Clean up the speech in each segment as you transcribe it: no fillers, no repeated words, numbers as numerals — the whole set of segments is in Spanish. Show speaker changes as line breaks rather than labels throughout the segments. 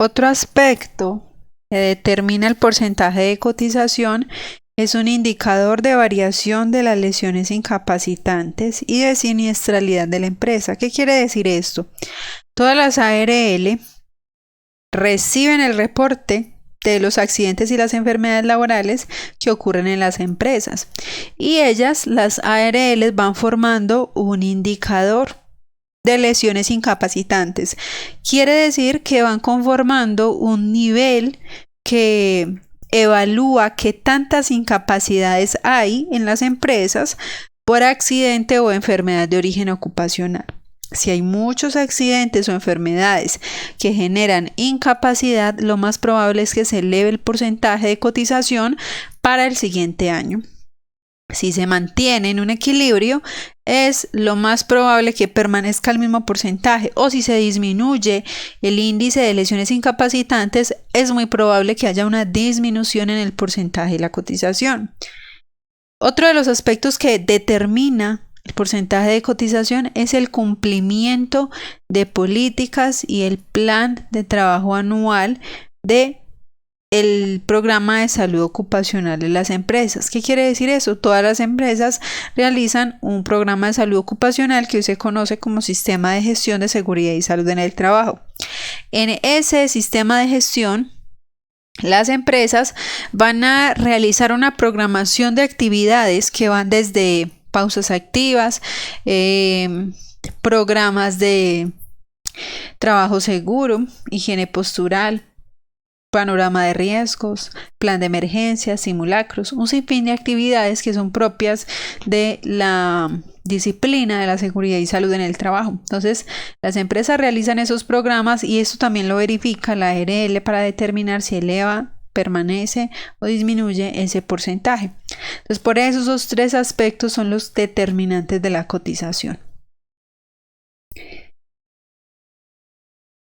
Otro aspecto que determina el porcentaje de cotización es un indicador de variación de las lesiones incapacitantes y de siniestralidad de la empresa. ¿Qué quiere decir esto? Todas las ARL reciben el reporte de los accidentes y las enfermedades laborales que ocurren en las empresas y las ARL, van formando un indicador de lesiones incapacitantes. Quiere decir que van conformando un nivel que evalúa qué tantas incapacidades hay en las empresas por accidente o enfermedad de origen ocupacional. Si hay muchos accidentes o enfermedades que generan incapacidad, lo más probable es que se eleve el porcentaje de cotización para el siguiente año. Si se mantiene en un equilibrio, es lo más probable que permanezca el mismo porcentaje, o si se disminuye el índice de lesiones incapacitantes, es muy probable que haya una disminución en el porcentaje de la cotización. Otro de los aspectos que determina el porcentaje de cotización es el cumplimiento de políticas y el plan de trabajo anual de el programa de salud ocupacional de las empresas. ¿Qué quiere decir eso? Todas las empresas realizan un programa de salud ocupacional que hoy se conoce como Sistema de Gestión de Seguridad y Salud en el Trabajo. En ese sistema de gestión, las empresas van a realizar una programación de actividades que van desde pausas activas, programas de trabajo seguro, higiene postural, panorama de riesgos, plan de emergencias, simulacros, un sinfín de actividades que son propias de la disciplina de la seguridad y salud en el trabajo. Entonces, las empresas realizan esos programas y esto también lo verifica la ARL para determinar si eleva, permanece o disminuye ese porcentaje. Entonces, por eso esos tres aspectos son los determinantes de la cotización.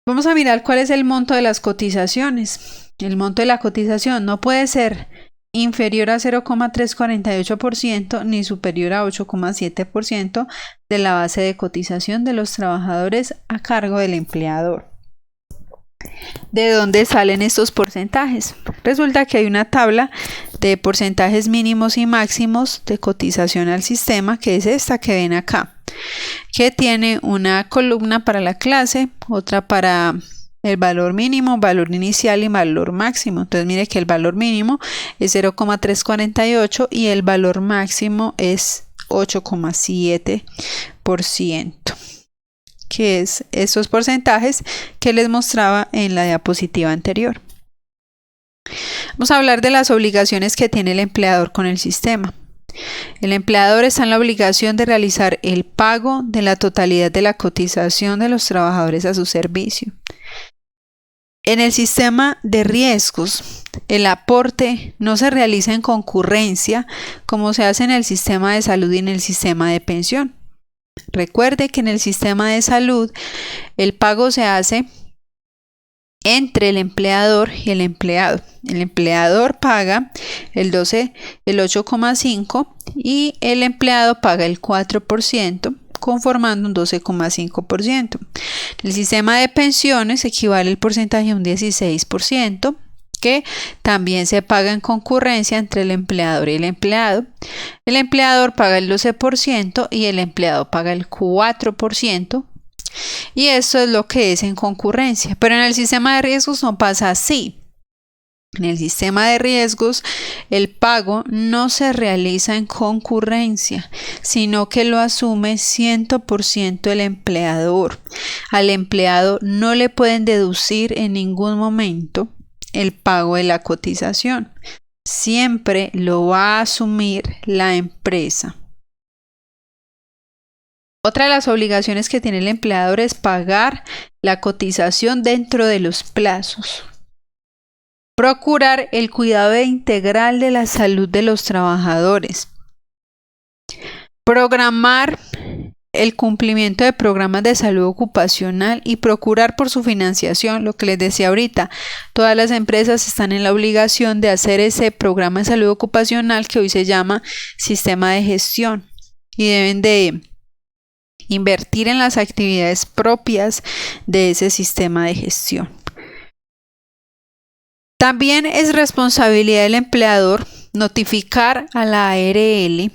Vamos a mirar cuál es el monto de las cotizaciones. El monto de la cotización no puede ser inferior a 0,348% ni superior a 8,7% de la base de cotización de los trabajadores a cargo del empleador. ¿De dónde salen estos porcentajes? Resulta que hay una tabla de porcentajes mínimos y máximos de cotización al sistema, que es esta que ven acá, que tiene una columna para la clase, otra para el valor mínimo, valor inicial y valor máximo. Entonces mire que el valor mínimo es 0,348 y el valor máximo es 8,7%, que es estos porcentajes que les mostraba en la diapositiva anterior. Vamos a hablar de las obligaciones que tiene el empleador con el sistema. El empleador está en la obligación de realizar el pago de la totalidad de la cotización de los trabajadores a su servicio. En el sistema de riesgos, el aporte no se realiza en concurrencia como se hace en el sistema de salud y en el sistema de pensión. Recuerde que en el sistema de salud el pago se hace entre el empleador y el empleado. El empleador paga el 8,5% y el empleado paga el 4%, conformando un 12,5%. El sistema de pensiones equivale el porcentaje a un 16%, que también se paga en concurrencia entre el empleador y el empleado. El empleador paga el 12% y el empleado paga el 4%. Y eso es lo que es en concurrencia. Pero en el sistema de riesgos no pasa así. En el sistema de riesgos, el pago no se realiza en concurrencia, sino que lo asume 100% el empleador. Al empleado no le pueden deducir en ningún momento el pago de la cotización. Siempre lo va a asumir la empresa. Otra de las obligaciones que tiene el empleador es pagar la cotización dentro de los plazos. Procurar el cuidado integral de la salud de los trabajadores. Programar el cumplimiento de programas de salud ocupacional y procurar por su financiación. Lo que les decía ahorita, todas las empresas están en la obligación de hacer ese programa de salud ocupacional que hoy se llama sistema de gestión y deben de invertir en las actividades propias de ese sistema de gestión. También es responsabilidad del empleador notificar a la ARL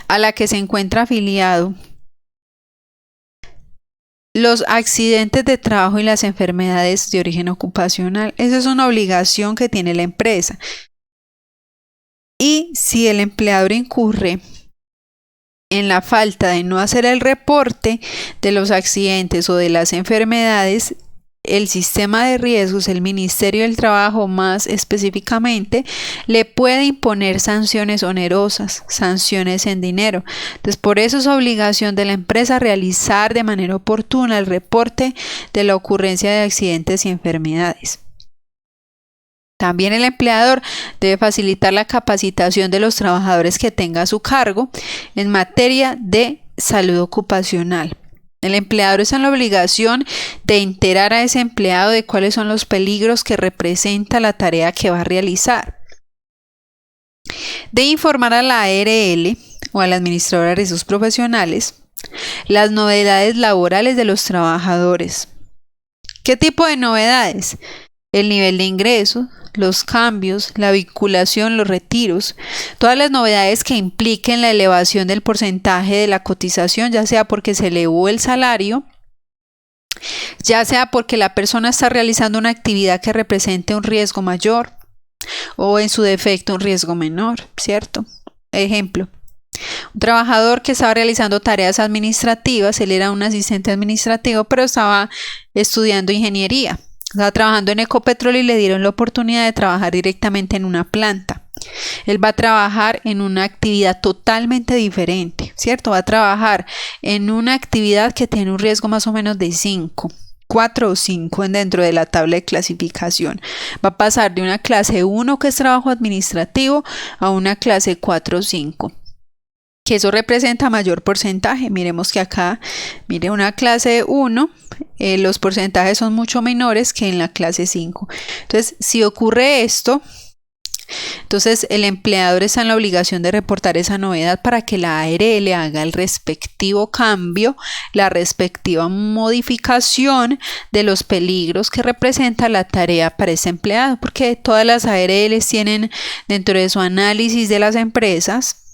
a la que se encuentra afiliado los accidentes de trabajo y las enfermedades de origen ocupacional. Esa es una obligación que tiene la empresa. Y si el empleador incurre en la falta de no hacer el reporte de los accidentes o de las enfermedades, el sistema de riesgos, el Ministerio del Trabajo más específicamente, le puede imponer sanciones onerosas, sanciones en dinero. Entonces, por eso es obligación de la empresa realizar de manera oportuna el reporte de la ocurrencia de accidentes y enfermedades. También el empleador debe facilitar la capacitación de los trabajadores que tenga a su cargo en materia de salud ocupacional. El empleador está en la obligación de enterar a ese empleado de cuáles son los peligros que representa la tarea que va a realizar. De informar a la ARL o a la administradora de riesgos profesionales las novedades laborales de los trabajadores. ¿Qué tipo de novedades? El nivel de ingresos, los cambios, la vinculación, los retiros, todas las novedades que impliquen la elevación del porcentaje de la cotización, ya sea porque se elevó el salario, ya sea porque la persona está realizando una actividad que represente un riesgo mayor o en su defecto un riesgo menor, ¿cierto? Ejemplo, un trabajador que estaba realizando tareas administrativas, él era un asistente administrativo, pero estaba estudiando ingeniería. Estaba trabajando en Ecopetrol y le dieron la oportunidad de trabajar directamente en una planta. Él va a trabajar en una actividad totalmente diferente, ¿cierto? Va a trabajar en una actividad que tiene un riesgo más o menos de 4 o 5 dentro de la tabla de clasificación. Va a pasar de una clase 1, que es trabajo administrativo, a una clase 4 o 5. Que eso representa mayor porcentaje. Miremos que acá, mire, una clase 1, los porcentajes son mucho menores que en la clase 5. Entonces, si ocurre esto, entonces el empleador está en la obligación de reportar esa novedad para que la ARL haga el respectivo cambio, la respectiva modificación de los peligros que representa la tarea para ese empleado, porque todas las ARLs tienen dentro de su análisis de las empresas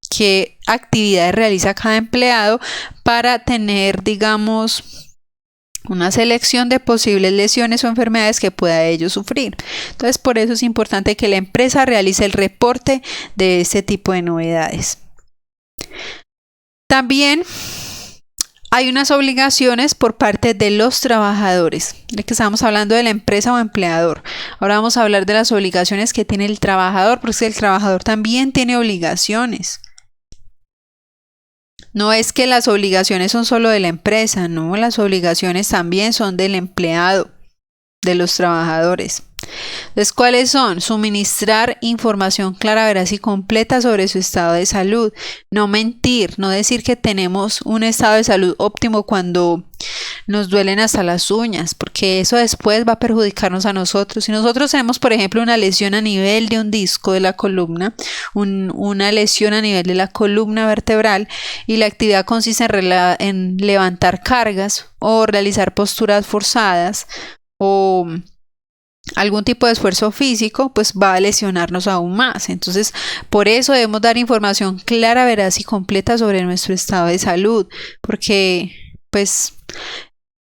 qué actividades realiza cada empleado para tener, digamos, una selección de posibles lesiones o enfermedades que pueda ellos sufrir. Entonces, por eso es importante que la empresa realice el reporte de este tipo de novedades. También hay unas obligaciones por parte de los trabajadores. De que estamos hablando de la empresa o empleador. Ahora vamos a hablar de las obligaciones que tiene el trabajador, porque el trabajador también tiene obligaciones. No es que las obligaciones son solo de la empresa, no, las obligaciones también son del empleado, de los trabajadores. Entonces, ¿cuáles son? Suministrar información clara, veraz y completa sobre su estado de salud. No mentir, no decir que tenemos un estado de salud óptimo cuando nos duelen hasta las uñas, porque eso después va a perjudicarnos a nosotros. Si nosotros tenemos, por ejemplo, una lesión a nivel de un disco de la columna, una lesión a nivel de la columna vertebral, y la actividad consiste en levantar cargas o realizar posturas forzadas o algún tipo de esfuerzo físico, pues va a lesionarnos aún más. Entonces, por eso debemos dar información clara, veraz y completa sobre nuestro estado de salud, porque pues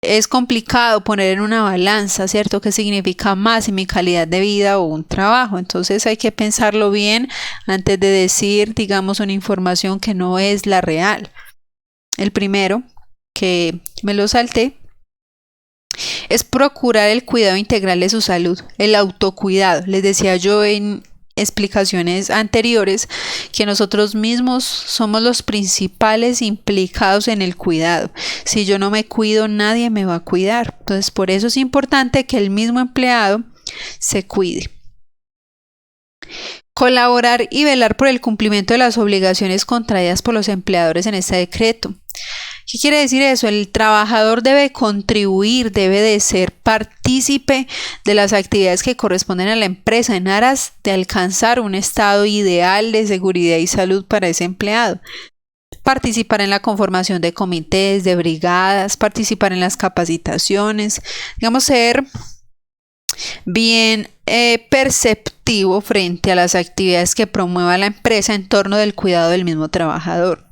es complicado poner en una balanza, ¿cierto? ¿Qué significa más en mi calidad de vida o un trabajo? Entonces hay que pensarlo bien antes de decir, digamos, una información que no es la real. El primero, que me lo salté, es procurar el cuidado integral de su salud, el autocuidado. Les decía yo en explicaciones anteriores que nosotros mismos somos los principales implicados en el cuidado. Si yo no me cuido, nadie me va a cuidar. Entonces, por eso es importante que el mismo empleado se cuide. Colaborar y velar por el cumplimiento de las obligaciones contraídas por los empleadores en este decreto. ¿Qué quiere decir eso? El trabajador debe contribuir, debe de ser partícipe de las actividades que corresponden a la empresa en aras de alcanzar un estado ideal de seguridad y salud para ese empleado. Participar en la conformación de comités, de brigadas, participar en las capacitaciones, digamos, ser bien perceptivo frente a las actividades que promueva la empresa en torno del cuidado del mismo trabajador.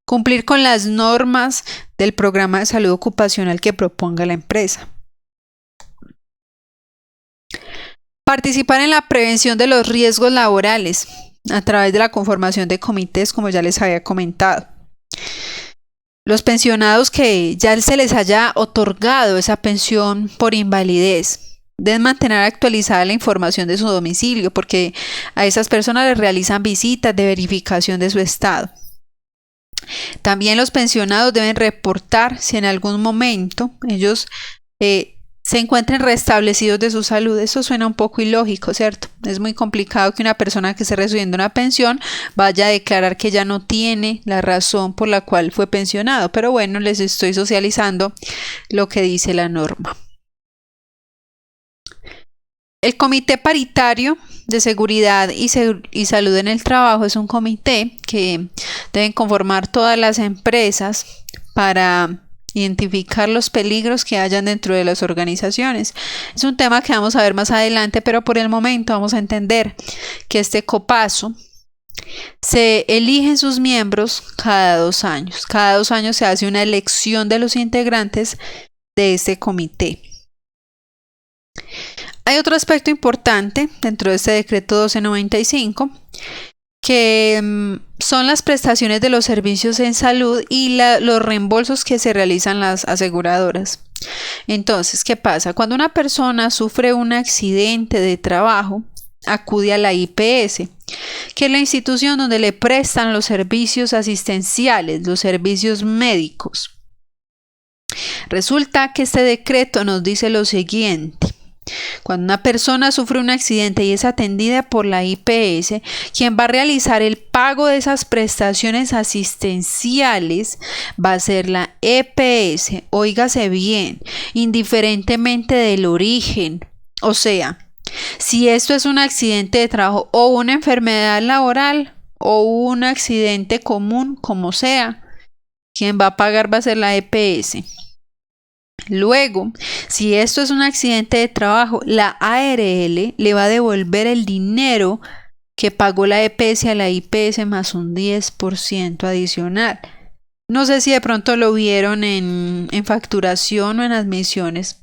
Cumplir con las normas del programa de salud ocupacional que proponga la empresa. Participar en la prevención de los riesgos laborales a través de la conformación de comités, como ya les había comentado. Los pensionados que ya se les haya otorgado esa pensión por invalidez deben mantener actualizada la información de su domicilio, porque a esas personas les realizan visitas de verificación de su estado. También los pensionados deben reportar si en algún momento ellos se encuentren restablecidos de su salud. Eso suena un poco ilógico, ¿cierto? Es muy complicado que una persona que esté recibiendo una pensión vaya a declarar que ya no tiene la razón por la cual fue pensionado. Pero bueno, les estoy socializando lo que dice la norma. El Comité Paritario de Seguridad y Salud en el Trabajo es un comité que deben conformar todas las empresas para identificar los peligros que hayan dentro de las organizaciones. Es un tema que vamos a ver más adelante, pero por el momento vamos a entender que este COPASO se eligen sus miembros cada 2 años. Cada 2 años se hace una elección de los integrantes de este comité. Hay otro aspecto importante dentro de este decreto 1295 que son las prestaciones de los servicios en salud y los reembolsos que se realizan las aseguradoras. Entonces, ¿qué pasa? Cuando una persona sufre un accidente de trabajo, acude a la IPS, que es la institución donde le prestan los servicios asistenciales, los servicios médicos. Resulta que este decreto nos dice lo siguiente. Cuando una persona sufre un accidente y es atendida por la IPS, quien va a realizar el pago de esas prestaciones asistenciales va a ser la EPS. Óigase bien, indiferentemente del origen. O sea, si esto es un accidente de trabajo o una enfermedad laboral o un accidente común, como sea, quien va a pagar va a ser la EPS. Luego, si esto es un accidente de trabajo, la ARL le va a devolver el dinero que pagó la EPS a la IPS más un 10% adicional. No sé si de pronto lo vieron en facturación o en admisiones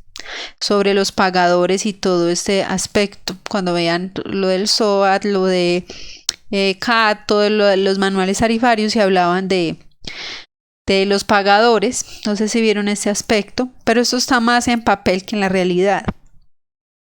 sobre los pagadores y todo este aspecto. Cuando vean lo del SOAT, lo de CAT, todos los manuales tarifarios y hablaban de los pagadores. No sé si vieron este aspecto, pero esto está más en papel que en la realidad.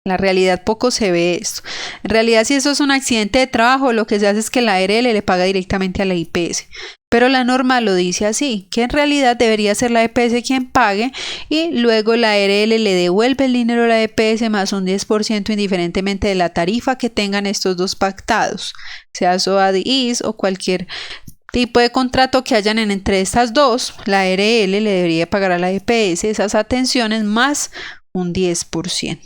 En la realidad poco se ve esto. En realidad, si esto es un accidente de trabajo, lo que se hace es que la ARL le paga directamente a la IPS. Pero la norma lo dice así, que en realidad debería ser la EPS quien pague y luego la ARL le devuelve el dinero a la EPS más un 10% indiferentemente de la tarifa que tengan estos dos pactados, sea SOAD-IS o cualquier tipo de contrato que hayan entre estas dos. La ARL le debería pagar a la EPS esas atenciones más un 10%.